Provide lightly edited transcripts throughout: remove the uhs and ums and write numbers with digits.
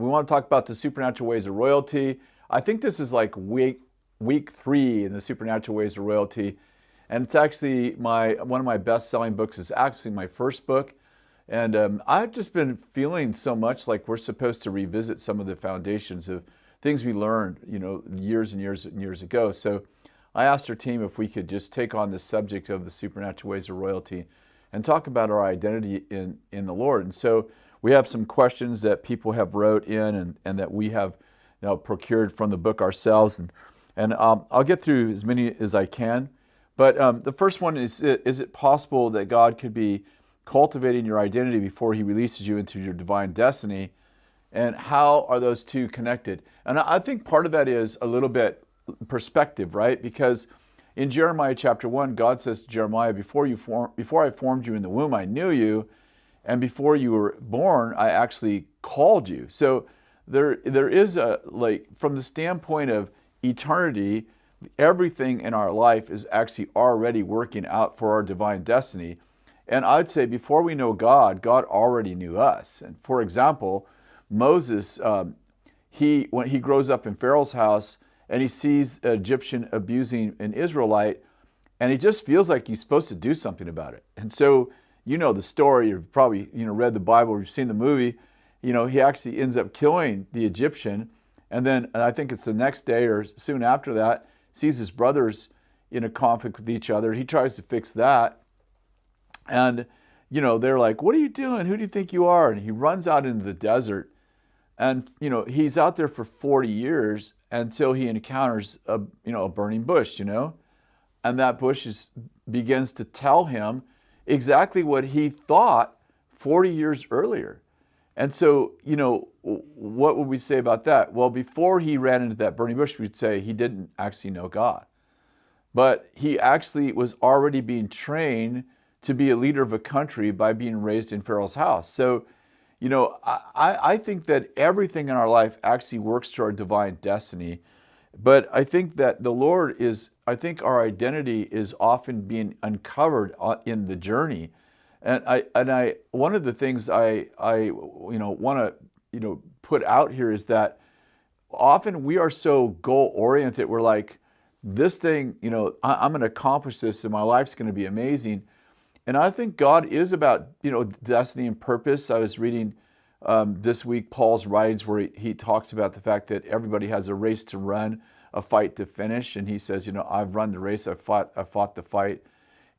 we want to talk about the supernatural ways of royalty. I think this is like week 3 in the supernatural ways of royalty, and it's actually one of my best-selling books. Is actually my first book, and I've just been feeling so much like we're supposed to revisit some of the foundations of things we learned, years and years and years ago. So I asked our team if we could just take on this subject of the supernatural ways of royalty and talk about our identity in the Lord. And so we have some questions that people have wrote in and that we have procured from the book ourselves. And I'll get through as many as I can. But the first one is it possible that God could be cultivating your identity before he releases you into your divine destiny? And how are those two connected? And I think part of that is a little bit perspective, right? Because in Jeremiah chapter 1, God says to Jeremiah, before I formed you in the womb, I knew you. And before you were born, I actually called you. So there is from the standpoint of eternity, everything in our life is actually already working out for our divine destiny. And I'd say before we know God, God already knew us. And for example, Moses, when he grows up in Pharaoh's house and he sees an Egyptian abusing an Israelite, and he just feels like he's supposed to do something about it. And so, you know the story, you've probably read the Bible, or you've seen the movie. He actually ends up killing the Egyptian, and then I think it's the next day or soon after that, sees his brothers in a conflict with each other. He tries to fix that, and they're like, "What are you doing? Who do you think you are?" And he runs out into the desert, and he's out there for 40 years until he encounters a burning bush, and that bush begins to tell him exactly what he thought 40 years earlier. And so, what would we say about that? Well, before he ran into that burning bush, we'd say he didn't actually know God. But he actually was already being trained to be a leader of a country by being raised in Pharaoh's house. So, I think that everything in our life actually works to our divine destiny. But I think that I think our identity is often being uncovered in the journey. And one of the things I want to put out here is that often we are so goal oriented. We're like, this thing, I'm going to accomplish this and my life's going to be amazing. And I think God is about, destiny and purpose. I was reading this week Paul's writings where he talks about the fact that everybody has a race to run, a fight to finish. And he says, I've run the race, I've fought the fight,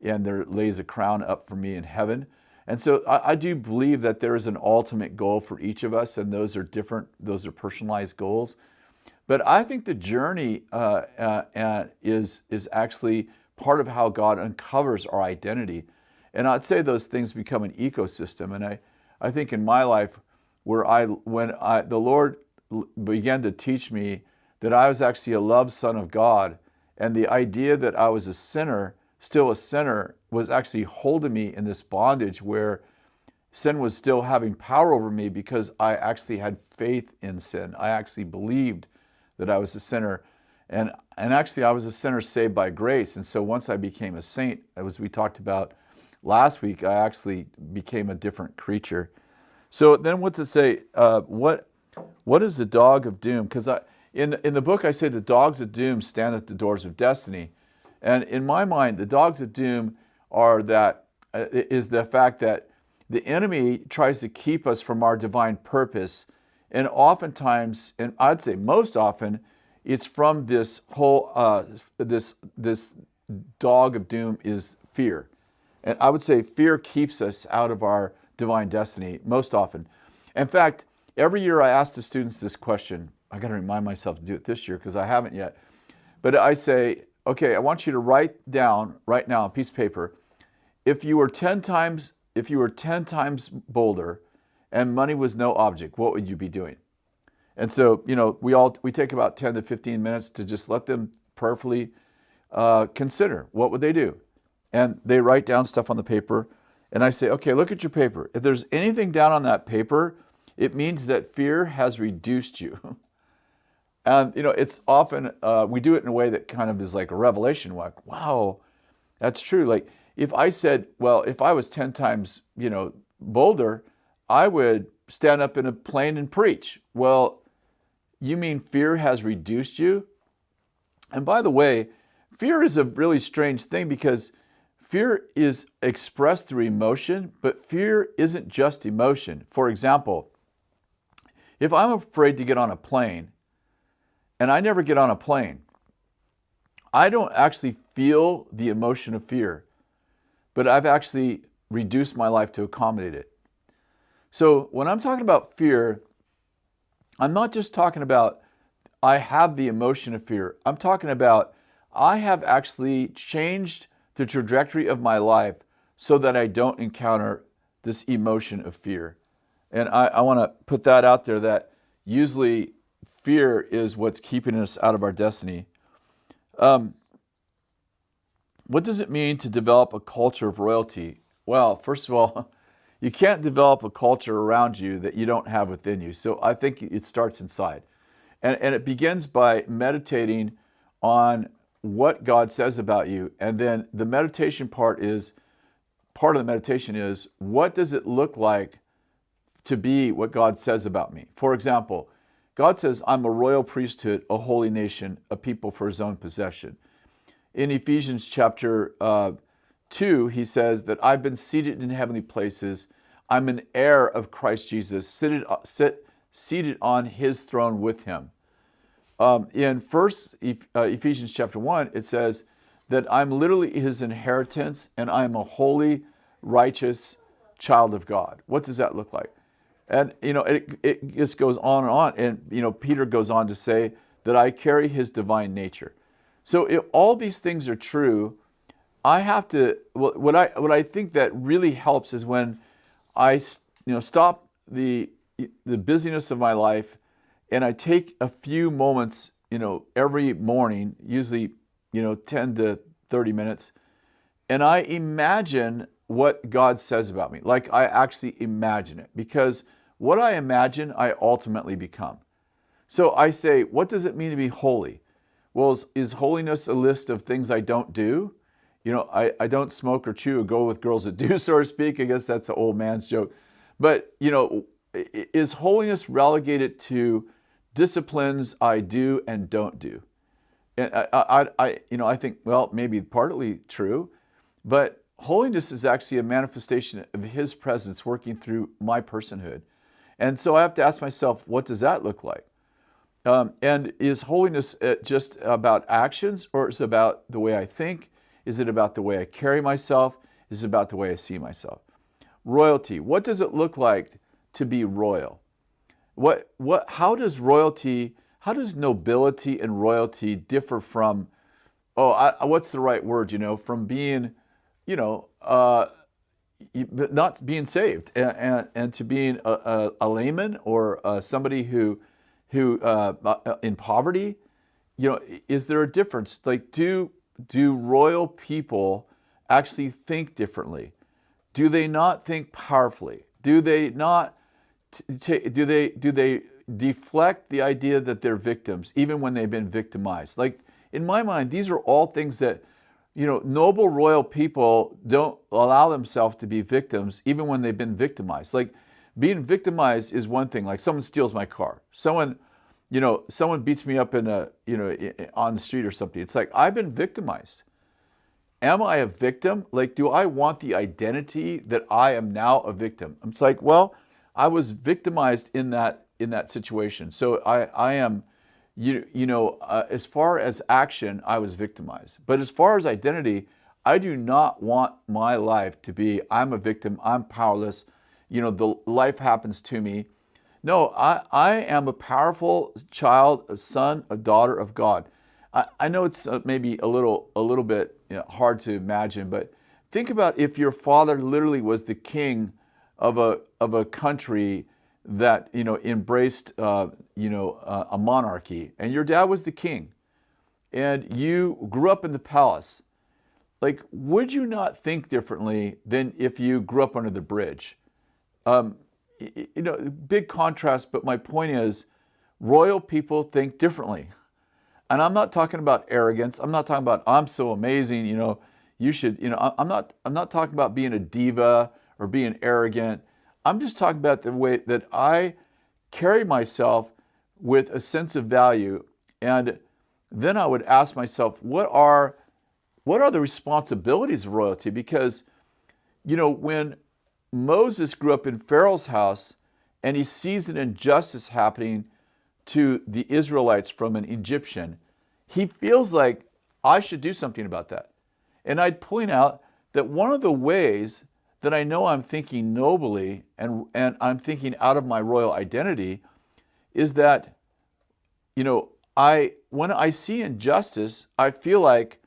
and there lays a crown up for me in heaven. And so I do believe that there is an ultimate goal for each of us, and those are different, those are personalized goals. But I think the journey is actually part of how God uncovers our identity. And I'd say those things become an ecosystem. And I think in my life, when the Lord began to teach me that I was actually a loved son of God, and the idea that I was a sinner, still a sinner, was actually holding me in this bondage where sin was still having power over me because I actually had faith in sin. I actually believed that I was a sinner. And actually I was a sinner saved by grace. And so once I became a saint, as we talked about last week, I actually became a different creature. So then what's it say? What is the dog of doom? Because in the book I say the dogs of doom stand at the doors of destiny. And in my mind, the dogs of doom is the fact that the enemy tries to keep us from our divine purpose. And oftentimes, and I'd say most often, it's from this whole, this dog of doom is fear. And I would say fear keeps us out of our divine destiny most often. In fact, every year I ask the students this question. I got to remind myself to do it this year because I haven't yet. But I say, okay, I want you to write down right now on a piece of paper, if you were 10 times bolder and money was no object, what would you be doing? And so, we take about 10 to 15 minutes to just let them prayerfully consider what would they do. And they write down stuff on the paper. And I say, okay, look at your paper. If there's anything down on that paper, it means that fear has reduced you. And, it's often, we do it in a way that kind of is like a revelation, like, wow, that's true. Like if I said, well, if I was 10 times, bolder, I would stand up in a plane and preach. Well, you mean fear has reduced you? And by the way, fear is a really strange thing because fear is expressed through emotion, but fear isn't just emotion. For example, if I'm afraid to get on a plane and I never get on a plane, I don't actually feel the emotion of fear, but I've actually reduced my life to accommodate it. So when I'm talking about fear, I'm not just talking about I have the emotion of fear. I'm talking about I have actually changed the trajectory of my life so that I don't encounter this emotion of fear. And I want to put that out there that usually fear is what's keeping us out of our destiny. What does it mean to develop a culture of royalty? Well, first of all, you can't develop a culture around you that you don't have within you. So I think it starts inside. And it begins by meditating on what God says about you. And then the meditation part of the meditation is, what does it look like to be what God says about me? For example, God says, I'm a royal priesthood, a holy nation, a people for his own possession. In Ephesians chapter 2, he says that I've been seated in heavenly places. I'm an heir of Christ Jesus, seated on his throne with him. In Ephesians chapter 1, it says that I'm literally his inheritance and I'm a holy, righteous child of God. What does that look like? And, it just goes on and on. And, Peter goes on to say that I carry his divine nature. So if all these things are true, I have to, what I think that really helps is when I, stop the busyness of my life and I take a few moments, every morning, usually, 10 to 30 minutes, and I imagine what God says about me. Like I actually imagine it, because what I imagine, I ultimately become. So I say, what does it mean to be holy? Well, is holiness a list of things I don't do? I don't smoke or chew or go with girls that do, so to speak. I guess that's an old man's joke. But, is holiness relegated to disciplines I do and don't do? And I think, well, maybe partly true, but holiness is actually a manifestation of his presence working through my personhood. And so I have to ask myself, what does that look like? And is holiness just about actions, or is it about the way I think? Is it about the way I carry myself? Is it about the way I see myself? Royalty. What does it look like to be royal? How does nobility and royalty differ from, what's the right word, from being, not being saved and to being a layman or somebody who in poverty? Is there a difference? Like, do royal people actually think differently? Do they not think powerfully? Do they not? Do they deflect the idea that they're victims, even when they've been victimized? Like, in my mind, these are all things that, noble royal people don't allow themselves to be victims, even when they've been victimized. Like, being victimized is one thing. Like, someone steals my car. Someone beats me up on the street or something. It's like, I've been victimized. Am I a victim? Like, do I want the identity that I am now a victim? It's like, well, I was victimized in that situation. So I am, as far as action, I was victimized. But as far as identity, I do not want my life to be, I'm a victim, I'm powerless, the life happens to me. No, I am a powerful child, a son, a daughter of God. I know it's maybe a little bit hard to imagine, but think about if your father literally was the king of a country that embraced a monarchy, and your dad was the king, and you grew up in the palace. Like, would you not think differently than if you grew up under the bridge? Big contrast, but my point is, royal people think differently. And I'm not talking about arrogance. I'm not talking about, I'm so amazing, you should, I'm not talking about being a diva or being arrogant. I'm just talking about the way that I carry myself with a sense of value. And then I would ask myself, what are the responsibilities of royalty? Because, when Moses grew up in Pharaoh's house and he sees an injustice happening to the Israelites from an Egyptian, he feels like I should do something about that. And I'd point out that one of the ways that I know I'm thinking nobly and I'm thinking out of my royal identity is that, when I see injustice, I feel like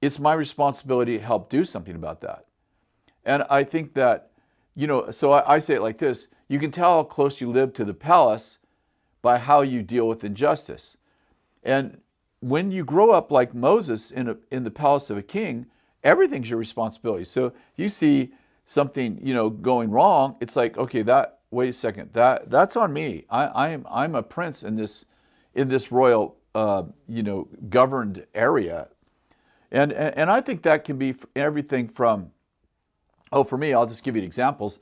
it's my responsibility to help do something about that. And I think that, so I say it like this: you can tell how close you live to the palace by how you deal with injustice. And when you grow up like Moses in the palace of a king, everything's your responsibility. So you see something, going wrong, it's like, okay, wait a second, that's on me. I'm a prince in this royal, governed area. And I think that can be everything from, for me, I'll just give you examples.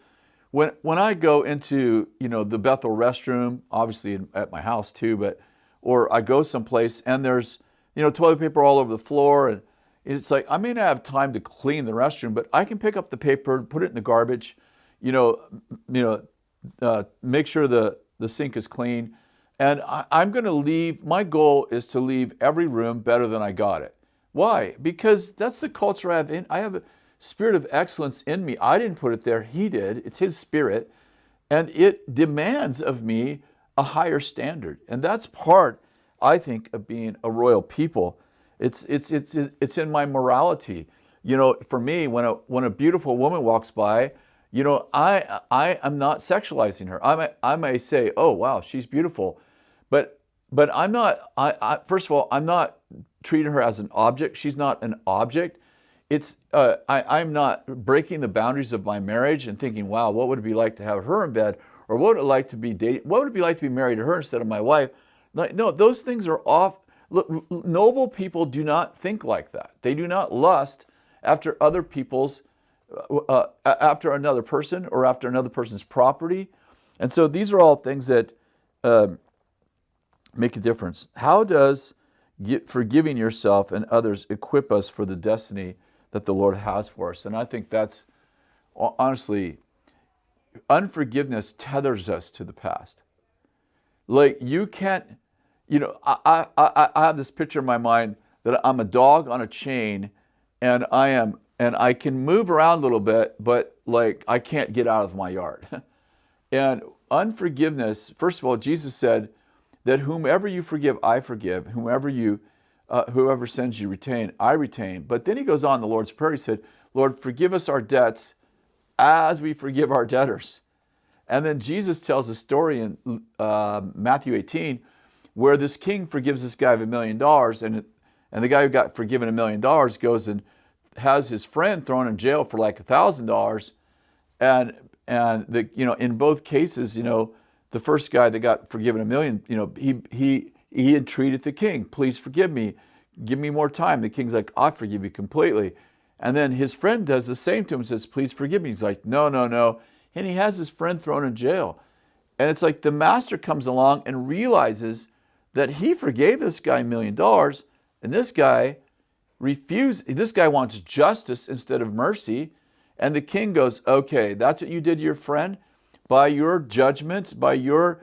When I go into, the Bethel restroom, obviously at my house too, or I go someplace and there's, toilet paper all over the floor, and it's like, I may not have time to clean the restroom, but I can pick up the paper, put it in the garbage, make sure the sink is clean. And I'm going to leave, my goal is to leave every room better than I got it. Why? Because that's the culture I have. I have a spirit of excellence in me. I didn't put it there, he did. It's his spirit. And it demands of me a higher standard. And that's part, I think, of being a royal people. It's in my morality. For me, when a beautiful woman walks by, I am not sexualizing her. I may say, oh wow, she's beautiful, but I'm not. First of all, I'm not treating her as an object. She's not an object. I'm not breaking the boundaries of my marriage and thinking, wow, what would it be like to have her in bed, or what would it like to be dating? What would it be like to be married to her instead of my wife? No, those things are off. Look, noble people do not think like that. They do not lust after other people's, after another person or after another person's property. And so these are all things that make a difference. How does forgiving yourself and others equip us for the destiny that the Lord has for us? And I think that's, honestly, unforgiveness tethers us to the past. Like, you can't, I have this picture in my mind that I'm a dog on a chain, and I can move around a little bit, but like I can't get out of my yard. And unforgiveness, first of all, Jesus said that whomever you forgive, I forgive. Whoever sins you retain, I retain. But then he goes on in the Lord's Prayer, he said, Lord, forgive us our debts as we forgive our debtors. And then Jesus tells a story in Matthew 18 where this king forgives this guy of $1 million, and the guy who got forgiven $1 million goes and has his friend thrown in jail for like $1,000. And in both cases, the first guy that got forgiven $1 million, he entreated the king, please forgive me, give me more time. The king's like, I forgive you completely. And then his friend does the same to him and says, please forgive me. He's like, no. And he has his friend thrown in jail. And it's like the master comes along and realizes that he forgave this guy $1 million, and this guy refused. This guy wants justice instead of mercy. And the king goes, okay, that's what you did to your friend? By your judgments, by the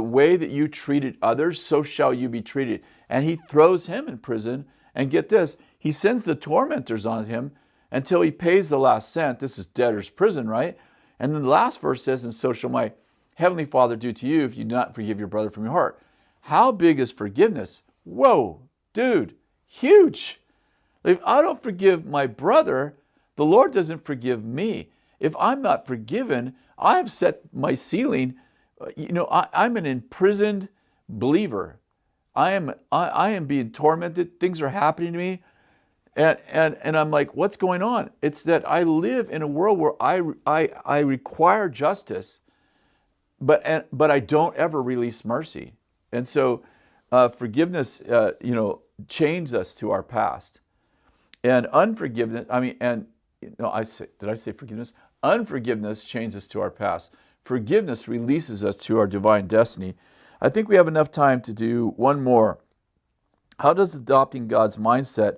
way that you treated others, so shall you be treated. And he throws him in prison. And get this, he sends the tormentors on him until he pays the last cent. This is debtor's prison, right? And then the last verse says, and so shall my heavenly Father do to you if you do not forgive your brother from your heart. How big is forgiveness? Whoa, dude, huge. If I don't forgive my brother, the Lord doesn't forgive me. If I'm not forgiven, I have set my ceiling. I'm an imprisoned believer. I am being tormented. Things are happening to me. And I'm like, what's going on? It's that I live in a world where I require justice, but I don't ever release mercy. And so forgiveness, chains us to our past. And unforgiveness, did I say forgiveness? Unforgiveness chains us to our past. Forgiveness releases us to our divine destiny. I think we have enough time to do one more. How does adopting God's mindset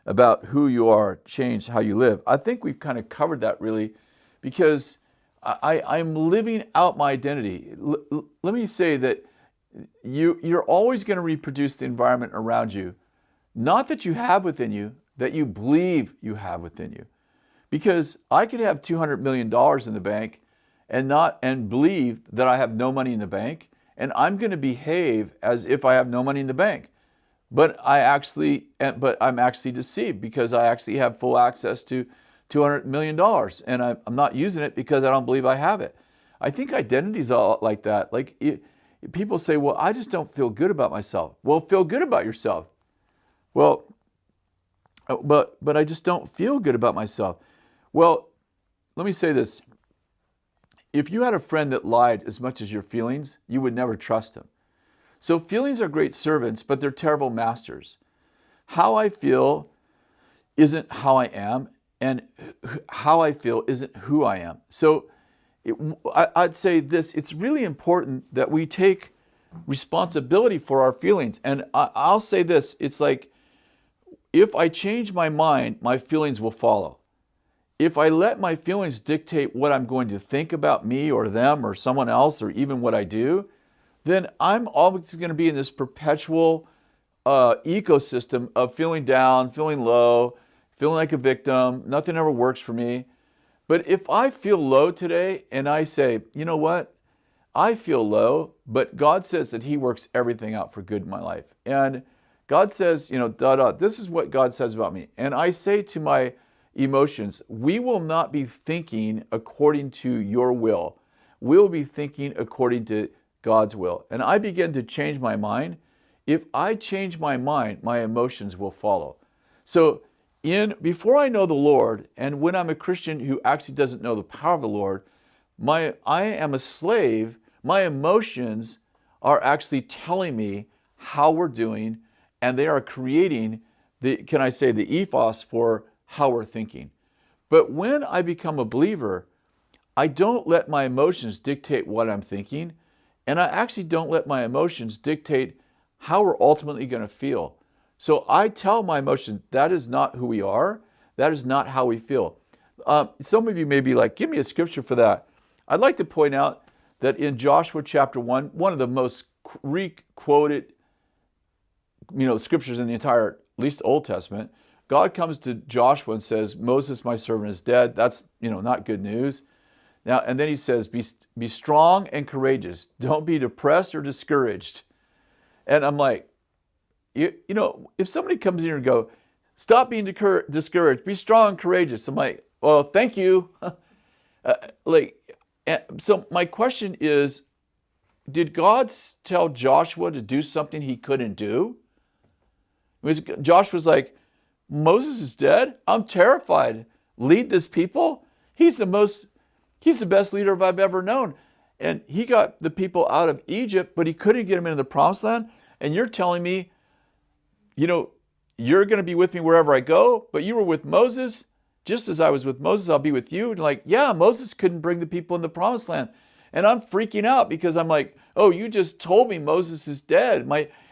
about who you are change how you live? I think we've kind of covered that really, because I'm living out my identity. Let me say that you're always going to reproduce the environment around you, not that you have within you, that you believe you have within you. Because I could have $200 million in the bank and believe that I have no money in the bank, and I'm going to behave as if I have no money in the bank. But I'm actually deceived, because I actually have full access to $200 million, and I'm not using it because I don't believe I have it. I think identity is all like that. People say, well, I just don't feel good about myself. Well, feel good about yourself. Well, but I just don't feel good about myself. Well, let me say this. If you had a friend that lied as much as your feelings, you would never trust him. So feelings are great servants, but they're terrible masters. How I feel isn't how I am, and how I feel isn't who I am. So I'd say this, it's really important that we take responsibility for our feelings. And I'll say this, it's like, if I change my mind, my feelings will follow. If I let my feelings dictate what I'm going to think about me or them or someone else, or even what I do, then I'm always going to be in this perpetual ecosystem of feeling down, feeling low, feeling like a victim. Nothing ever works for me. But if I feel low today and I say, you know what? I feel low, but God says that He works everything out for good in my life. And God says, this is what God says about me. And I say to my emotions, we will not be thinking according to your will. We'll be thinking according to God's will. And I begin to change my mind. If I change my mind, my emotions will follow. So before I know the Lord, and when I'm a Christian who actually doesn't know the power of the Lord, I am a slave. My emotions are actually telling me how we're doing, and they are creating the ethos for how we're thinking. But when I become a believer, I don't let my emotions dictate what I'm thinking, and I actually don't let my emotions dictate how we're ultimately going to feel. So I tell my emotions, that is not who we are. That is not how we feel. Some of you may be like, give me a scripture for that. I'd like to point out that in Joshua chapter 1, one of the most quoted scriptures in the entire, at least Old Testament, God comes to Joshua and says, Moses, my servant, is dead. That's, not good news. Now, and then he says, be strong and courageous. Don't be depressed or discouraged. And I'm like, if somebody comes in here and go, stop being discouraged, be strong and courageous. I'm like, well, thank you. So my question is, did God tell Joshua to do something he couldn't do? Joshua's like, Moses is dead. I'm terrified. Lead this people. He's the best leader I've ever known. And he got the people out of Egypt, but he couldn't get them into the promised land. And you're telling me, you're going to be with me wherever I go, but you were with Moses. Just as I was with Moses, I'll be with you. And like, yeah, Moses couldn't bring the people in the promised land. And I'm freaking out because I'm like, oh, you just told me Moses is dead.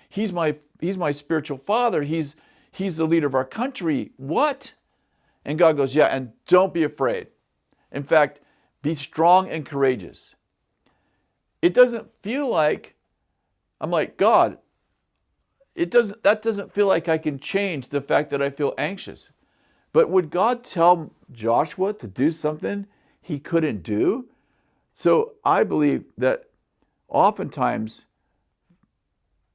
He's my spiritual father. He's the leader of our country. What? And God goes, yeah, and don't be afraid. In fact, be strong and courageous. It doesn't feel like, I'm like, God, that doesn't feel like I can change the fact that I feel anxious. But would God tell Joshua to do something he couldn't do? So I believe that oftentimes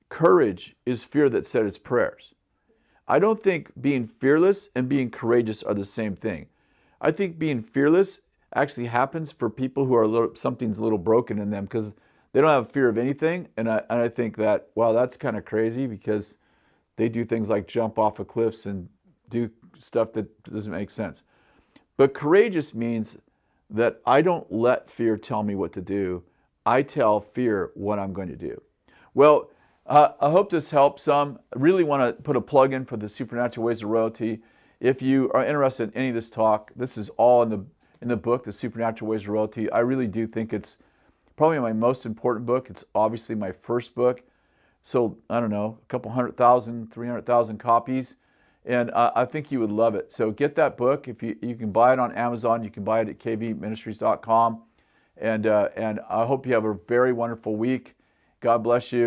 courage is fear that said its prayers. I don't think being fearless and being courageous are the same thing. I think being fearless actually happens for people who are something's a little broken in them because they don't have fear of anything. And I think that, wow, that's kind of crazy because they do things like jump off of cliffs and do stuff that doesn't make sense. But courageous means that I don't let fear tell me what to do. I tell fear what I'm going to do. Well, I hope this helps some. I really want to put a plug in for the Supernatural Ways of Royalty. If you are interested in any of this talk, this is all in in the book, The Supernatural Ways of Royalty. I really do think it's probably my most important book. It's obviously my first book. Sold, I don't know, a couple 100,000, 300,000 copies. And I think you would love it. So get that book. If you can buy it on Amazon, you can buy it at kvministries.com. And I hope you have a very wonderful week. God bless you.